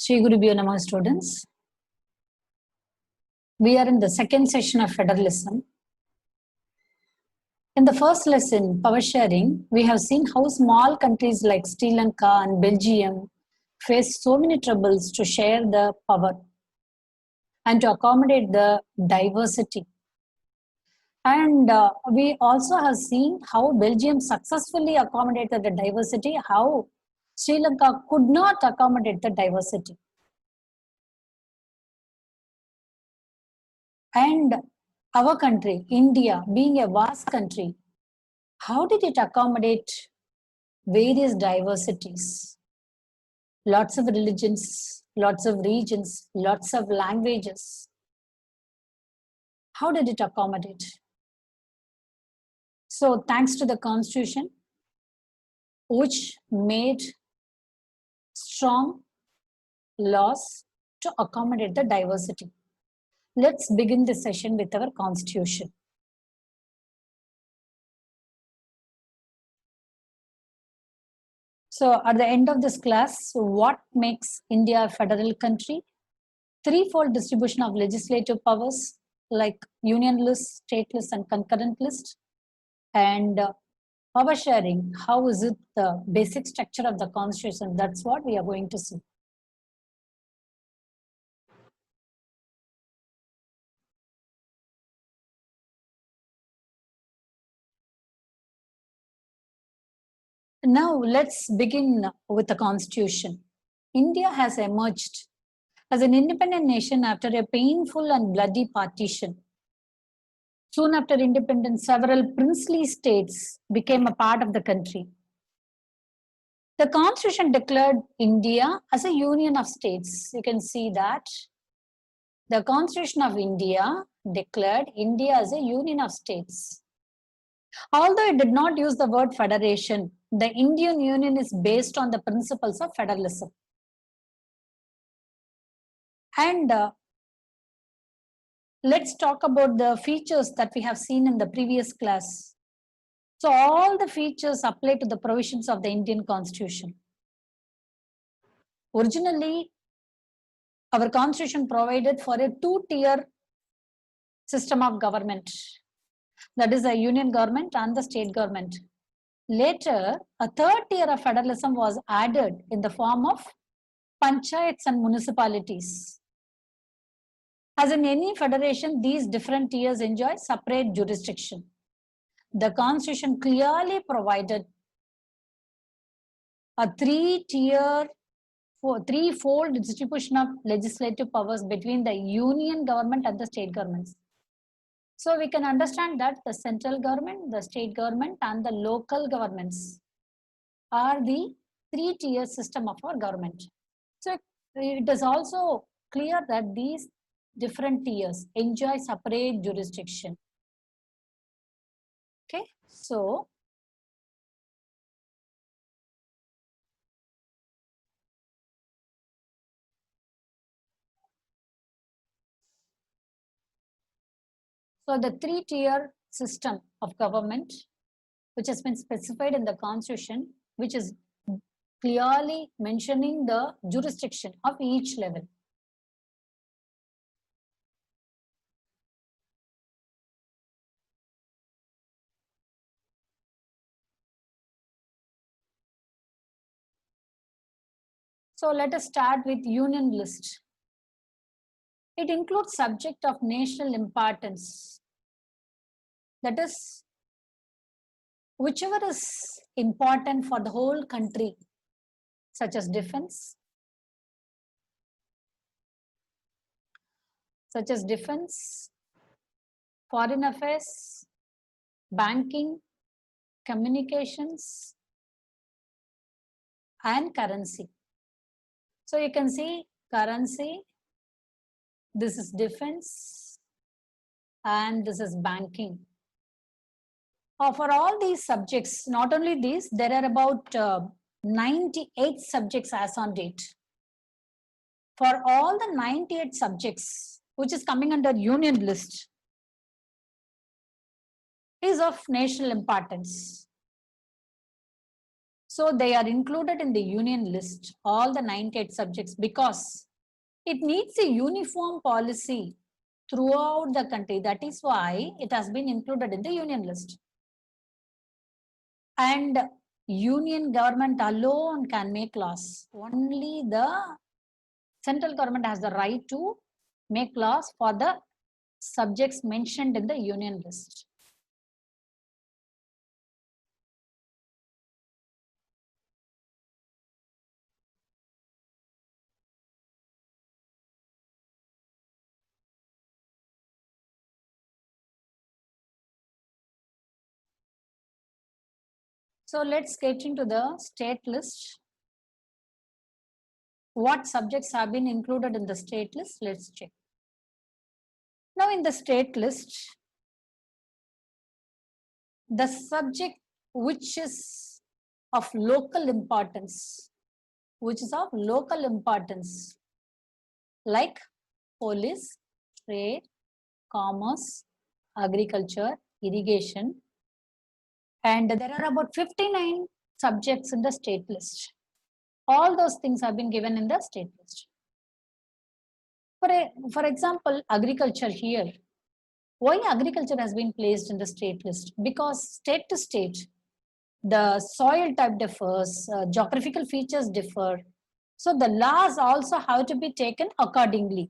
Shri Guru Bhyo Namah students. We are in the second session of federalism. In the first lesson, power sharing, we have seen how small countries like Sri Lanka and Belgium face so many troubles to share the power and to accommodate the diversity. And we also have seen how Belgium successfully accommodated the diversity, how Sri Lanka could not accommodate the diversity. And our country, India, being a vast country, how did it accommodate various diversities? Lots of religions, lots of regions, lots of languages. How did it accommodate? So thanks to the Constitution, which made strong laws to accommodate the diversity. Let's begin this session with our Constitution. So at the end of this class, what makes India a federal country? Threefold distribution of legislative powers like union list, state list, and concurrent list. And power sharing, how is it the basic structure of the Constitution? That's what we are going to see. Now let's begin with the Constitution. India has emerged as an independent nation after a painful and bloody partition. Soon after independence, several princely states became a part of the country. The Constitution declared India as a union of states. You can see that. The Constitution of India declared India as a union of states. Although it did not use the word federation, the Indian Union is based on the principles of federalism. And let's talk about the features that we have seen in the previous class. So all the features apply to the provisions of the Indian Constitution. Originally, our Constitution provided for a two-tier system of government. That is the union government and the state government. Later, a third tier of federalism was added in the form of panchayats and municipalities. As in any federation, these different tiers enjoy separate jurisdiction. The Constitution clearly provided a threefold distribution of legislative powers between the union government and the state governments. So we can understand that the central government, the state government, and the local governments are the three-tier system of our government. So it is also clear that these different tiers enjoy separate jurisdiction. Okay, so the three-tier system of government, which has been specified in the Constitution, which is clearly mentioning the jurisdiction of each level. So let us start with union list. It includes subject of national importance. That is, whichever is important for the whole country, such as defense, foreign affairs, banking, communications, and currency. So you can see currency, this is defense, and this is banking. For all these subjects, not only these, there are about 98 subjects as on date. For all the 98 subjects, which is coming under union list, is of national importance. So they are included in the union list, all the 98 subjects, because it needs a uniform policy throughout the country. That is why it has been included in the union list. And union government alone can make laws. Only the central government has the right to make laws for the subjects mentioned in the union list. So let's get into the state list. What subjects have been included in the state list? Let's check. Now in the state list, the subject which is of local importance, like police, trade, commerce, agriculture, irrigation, and there are about 59 subjects in the state list. All those things have been given in the state list. For example, agriculture here. Why agriculture has been placed in the state list? Because state to state, the soil type differs, geographical features differ. So the laws also have to be taken accordingly.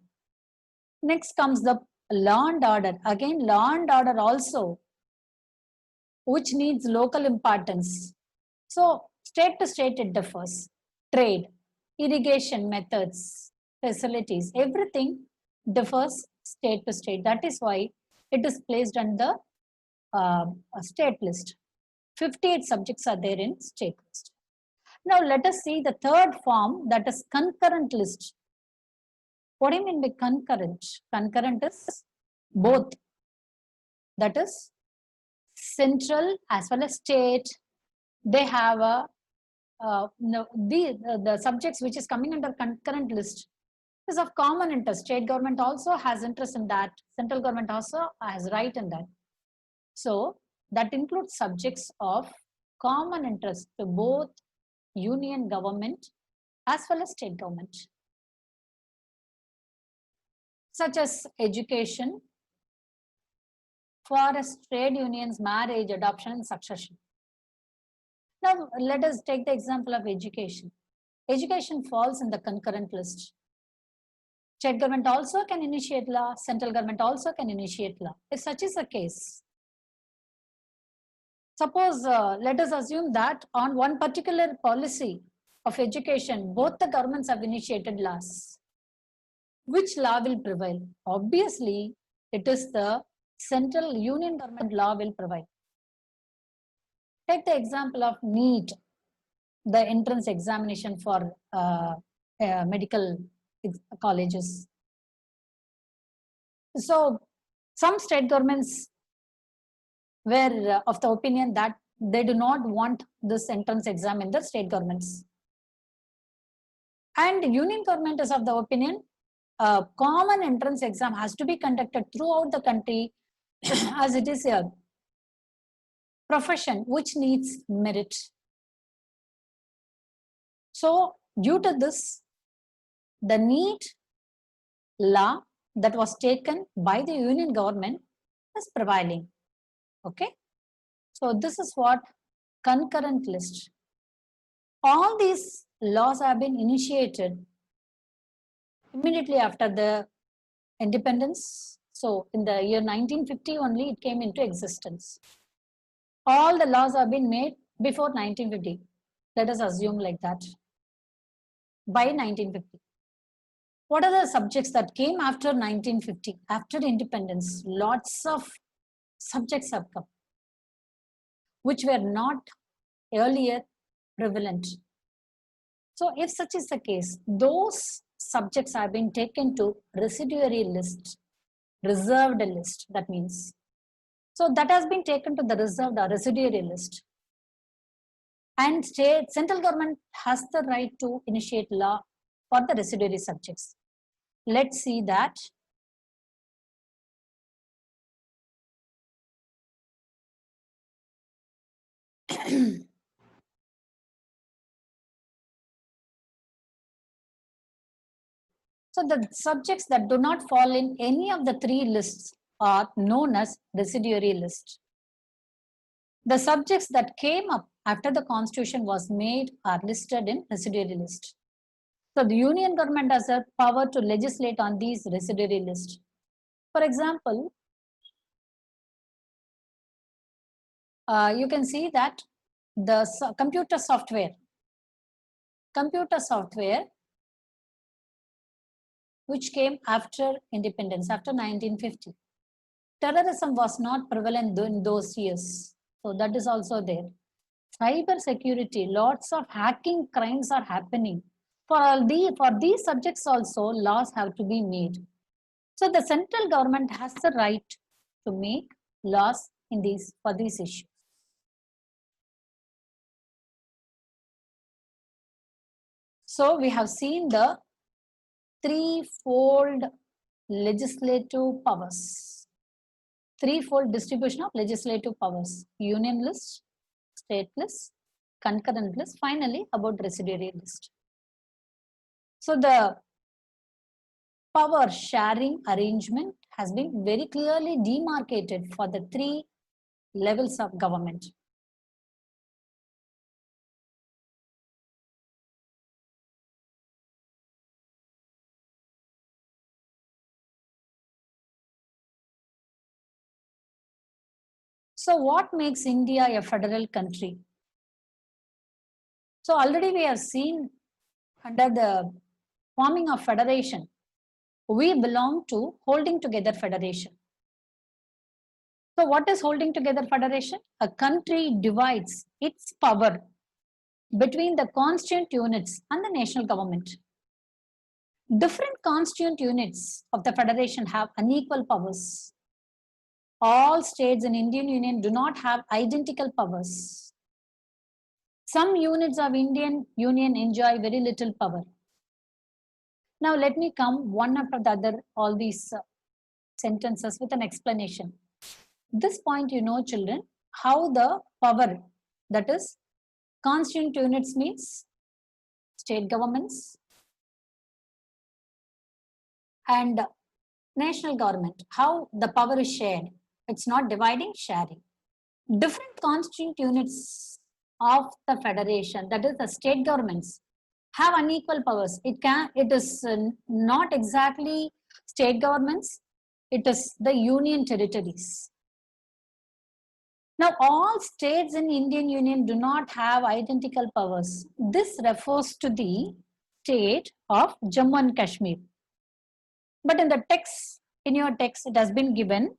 Next comes the law and order. Again, law and order also, which needs local importance. So state to state it differs. Trade, irrigation methods, facilities, everything differs state to state. That is why it is placed on the state list. 58 subjects are there in state list. Now let us see the third form, that is concurrent list. What do you mean by concurrent? Concurrent is both. That is central as well as state. They have a the subjects which is coming under concurrent list is of common interest. State government also has interest in that. Central government also has right in that. So that includes subjects of common interest to both union government as well as state government, such as education, forest, trade unions, marriage, adoption, and succession. Now, let us take the example of education. Education falls in the concurrent list. State government also can initiate law, central government also can initiate law. If such is the case, suppose let us assume that on one particular policy of education, both the governments have initiated laws. Which law will prevail? Obviously, it is the central union government law will prevail. Take the example of NEET, the entrance examination for medical colleges. So some state governments were of the opinion that they do not want this entrance exam in the state governments. And union government is of the opinion a common entrance exam has to be conducted throughout the country as it is a profession which needs merit. So due to this, the NEET law that was taken by the union government is prevailing. Okay. So this is what concurrent list. All these laws have been initiated immediately after the independence. So in the year 1950 only it came into existence. All the laws have been made before 1950. Let us assume like that. By 1950. What are the subjects that came after 1950? After independence, lots of subjects have come, which were not earlier prevalent. So if such is the case, those subjects have been taken to residuary list, reserved list, that means. So that has been taken to the reserved or residuary list. And central government has the right to initiate law for the residuary subjects. Let's see that. So the subjects that do not fall in any of the three lists are known as residuary list. The subjects that came up after the constitution was made are listed in residuary list. So the union government has the power to legislate on these residuary lists. For example, you can see that the computer software which came after independence, after 1950. Terrorism was not prevalent in those years. So that is also there. Cyber security, lots of hacking crimes are happening. For these subjects also, laws have to be made. So the central government has the right to make laws for these issues. So we have seen the threefold legislative powers, threefold distribution of legislative powers: union list, state list, concurrent list, finally about residuary list. So the power sharing arrangement has been very clearly demarcated for the three levels of government. So what makes India a federal country? So already we have seen under the forming of federation, we belong to holding together federation. So what is holding together federation? A country divides its power between the constituent units and the national government. Different constituent units of the federation have unequal powers. All states in Indian Union do not have identical powers. Some units of Indian Union enjoy very little power. Now let me come one after the other, all these sentences with an explanation. This point, you know, children, how the power, that is, constituent units means state governments and national government, how the power is shared. It's not dividing, sharing. Different constituent units of the federation, that is the state governments, have unequal powers. It is not exactly state governments, it is the union territories. Now, all states in Indian Union do not have identical powers. This refers to the state of Jammu and Kashmir. But in the text, in your text, it has been given,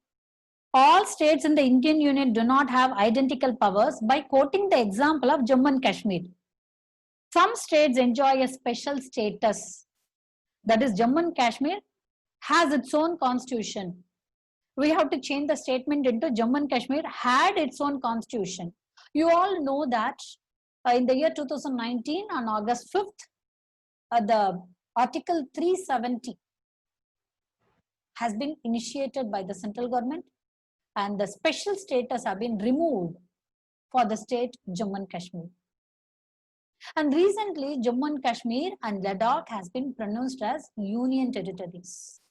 all states in the Indian Union do not have identical powers by quoting the example of Jammu and Kashmir. Some states enjoy a special status. That is, Jammu and Kashmir has its own constitution. We have to change the statement into Jammu and Kashmir had its own constitution. You all know that in the year 2019 on August 5th, the Article 370 has been initiated by the central government and the special status have been removed for the state Jammu and Kashmir. And recently, Jammu and Kashmir and Ladakh has been pronounced as union territories.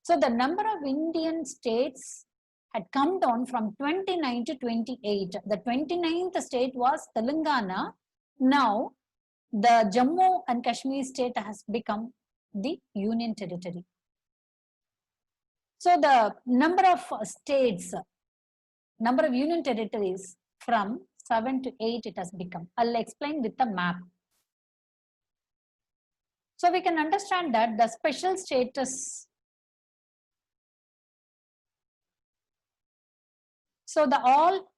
So the number of Indian states had come down from 29 to 28. The 29th state was Telangana. Now, the Jammu and Kashmir state has become the union territory. So the number of states, number of union territories from 7 to 8 it has become. I'll explain with the map. So we can understand that the special status, so the all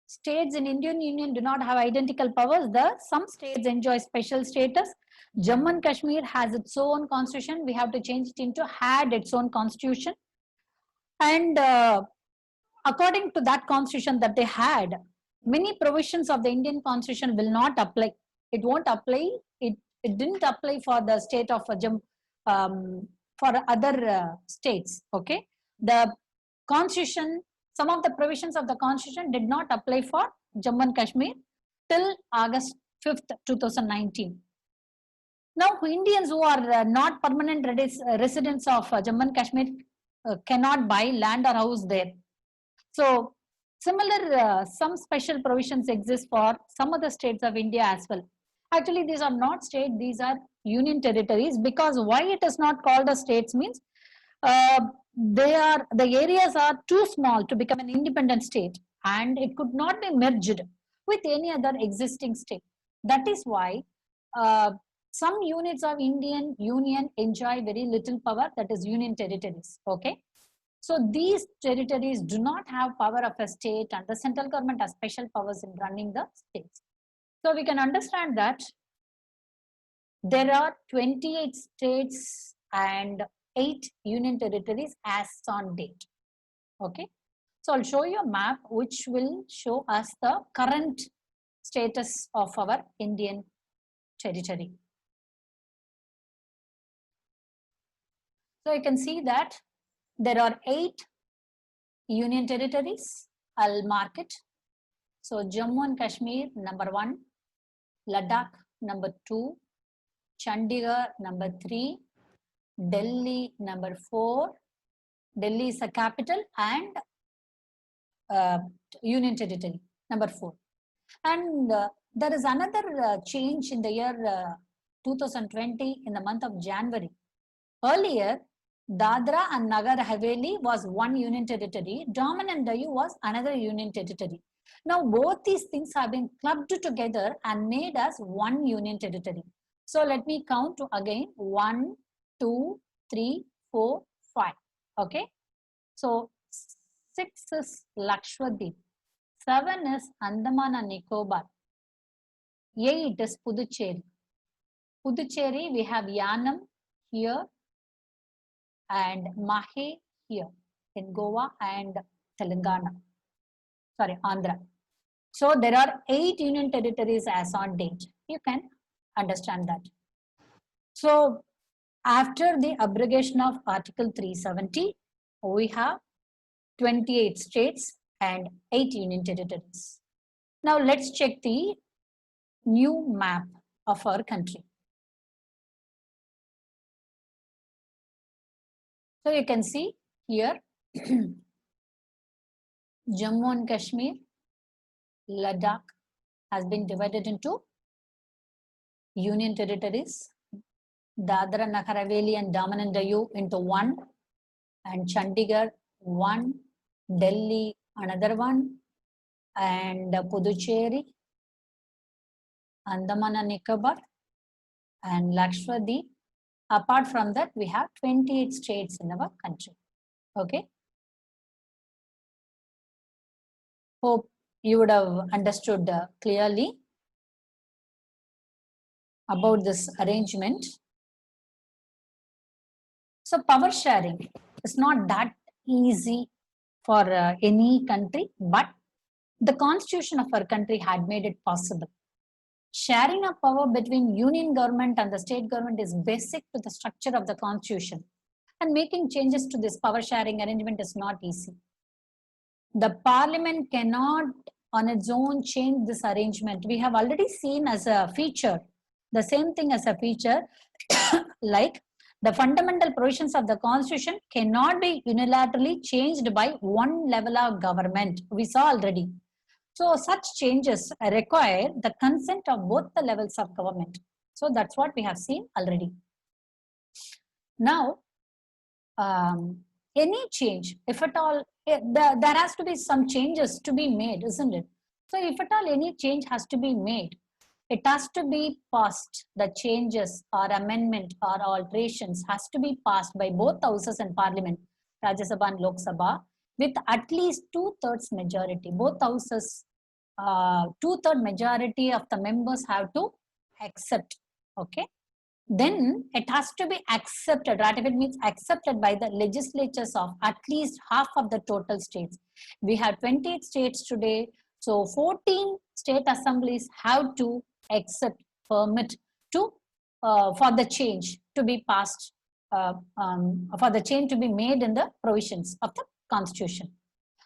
states in Indian Union do not have identical powers. Some states enjoy special status. Jammu and Kashmir has its own constitution. We have to change it into had its own constitution. And according to that constitution that they had, many provisions of the Indian constitution will not apply. It won't apply. It didn't apply for the state of for other states. Okay, the constitution, some of the provisions of the constitution did not apply for Jammu and Kashmir till August 5th, 2019. Now, Indians who are not permanent residents of Jammu and Kashmir cannot buy land or house there. So, some special provisions exist for some other states of India as well. Actually, these are not states; these are union territories. Because why it is not called as states means the areas are too small to become an independent state, and it could not be merged with any other existing state. That is why some units of Indian Union enjoy very little power, that is union territories. Okay. So these territories do not have power of a state, and the central government has special powers in running the states. So we can understand that there are 28 states and 8 union territories as on date. Okay. So I'll show you a map which will show us the current status of our Indian territory. So you can see that there are 8 union territories. I'll mark it. So Jammu and Kashmir, number 1, Ladakh, number 2, Chandigarh, number 3, Delhi, number 4. Delhi is the capital and union territory, number 4. And there is another change in the year 2020 in the month of January. Earlier, Dadra and Nagar Haveli was one union territory. Daman and Diu was another union territory. Now, both these things have been clubbed together and made us one union territory. So, let me count again. 1, 2, 3, 4, 5. Okay. So, 6 is Lakshadweep. 7 is Andaman and Nicobar. 8 is Puducherry. Puducherry, we have Yanam here and Mahe here in Goa and Telangana. Sorry, Andhra. So there are 8 union territories as on date. You can understand that. So after the abrogation of Article 370, we have 28 states and 8 union territories. Now let's check the new map of our country. So you can see here Jammu and Kashmir, Ladakh has been divided into union territories. Dadra, Nagar Haveli and Daman and Diu into 1, and Chandigarh 1, Delhi another 1, and Puducherry, Andaman and Nicobar, and Lakshadweep. Apart from that, we have 28 states in our country. Okay. Hope you would have understood clearly about this arrangement. So power sharing is not that easy for any country, but the constitution of our country had made it possible. Sharing of power between union government and the state government is basic to the structure of the constitution, and making changes to this power sharing arrangement is not easy. The parliament cannot on its own change this arrangement. We have already seen as a feature, the same thing as a feature, like the fundamental provisions of the constitution cannot be unilaterally changed by one level of government. We saw already. So such changes require the consent of both the levels of government. So that's what we have seen already. Now, any change, if at all, there has to be some changes to be made, isn't it? So if at all any change has to be made, it has to be passed. The changes or amendment or alterations has to be passed by both houses in parliament, Rajya Sabha and Lok Sabha, with at least 2/3 majority. Both houses, 2/3 majority of the members have to accept. Okay. Then it has to be accepted. Ratified means accepted by the legislatures of at least half of the total states. We have 28 states today. So 14 state assemblies have to accept, permit to for the change to be passed, for the change to be made in the provisions of the constitution.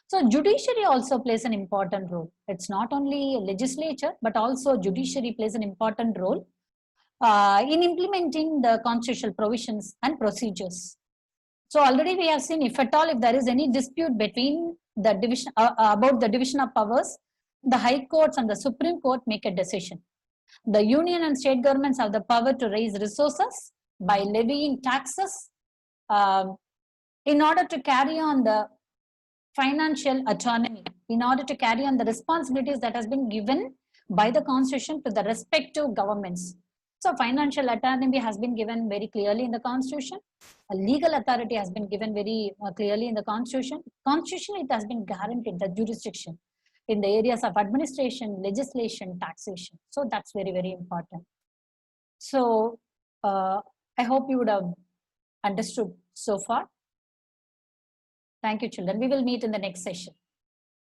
So judiciary also plays an important role. It's not only legislature, but also judiciary plays an important role. in implementing the constitutional provisions and procedures. So already we have seen, if at all, if there is any dispute between the division about the division of powers, the high courts and the Supreme Court make a decision. The union and state governments have the power to raise resources by levying taxes in order to carry on the financial autonomy, in order to carry on the responsibilities that has been given by the constitution to the respective governments. So financial autonomy has been given very clearly in the constitution. A legal authority has been given very clearly in the constitution. Constitution, it has been guaranteed the jurisdiction in the areas of administration, legislation, taxation. So that's very, very important. So I hope you would have understood so far. Thank you, children. We will meet in the next session.